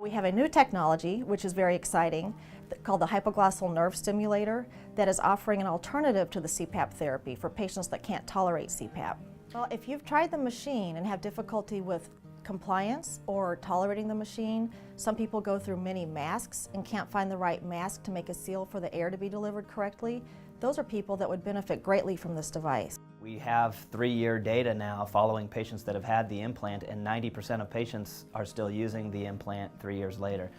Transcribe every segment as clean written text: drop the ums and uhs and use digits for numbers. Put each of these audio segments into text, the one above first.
We have a new technology, which is very exciting, called the hypoglossal nerve stimulator, that is offering an alternative to the CPAP therapy for patients that can't tolerate CPAP. Well, if you've tried the machine and have difficulty with compliance or tolerating the machine, some people go through many masks and can't find the right mask to make a seal for the air to be delivered correctly. Those are people that would benefit greatly from this device. We have 3-year data now following patients that have had the implant, and 90% of patients are still using the implant 3 years later.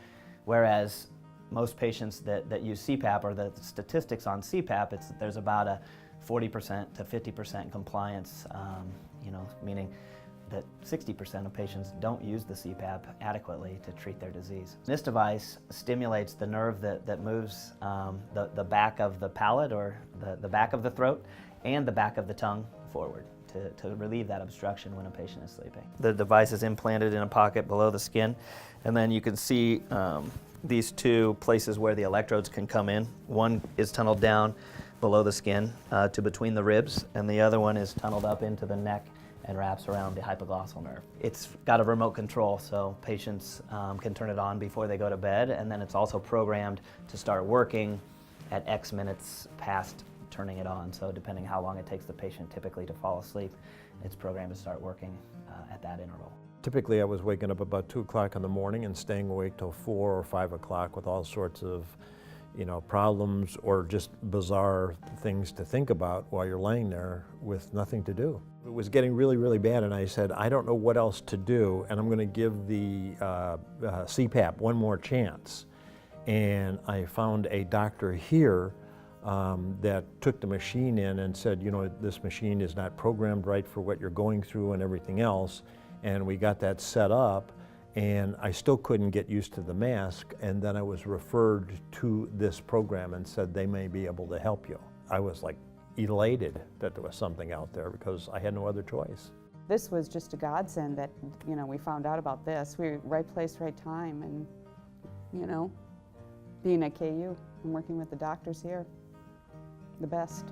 Whereas most patients that use CPAP, or the statistics on CPAP, there's about a 40% to 50% compliance, meaning that 60% of patients don't use the CPAP adequately to treat their disease. This device stimulates the nerve that moves the back of the palate, or the back of the throat, and the back of the tongue forward to relieve that obstruction when a patient is sleeping. The device is implanted in a pocket below the skin, and then you can see these two places where the electrodes can come in. One is tunneled down below the skin to between the ribs, and the other one is tunneled up into the neck and wraps around the hypoglossal nerve. It's got a remote control, so patients can turn it on before they go to bed, and then it's also programmed to start working at X minutes past turning it on. So depending how long it takes the patient typically to fall asleep, it's programmed to start working at that interval. Typically I was waking up about 2 o'clock in the morning and staying awake till 4 or 5 o'clock with all sorts of problems or just bizarre things to think about while you're laying there with nothing to do. It was getting really, really bad, and I said, I don't know what else to do, and I'm going to give the CPAP one more chance. And I found a doctor here that took the machine in and said, this machine is not programmed right for what you're going through and everything else. And we got that set up, and I still couldn't get used to the mask, and then I was referred to this program and said they may be able to help you. I was like elated that there was something out there because I had no other choice. This was just a godsend that, we found out about this. We were right place, right time, and, being at KU and working with the doctors here, the best.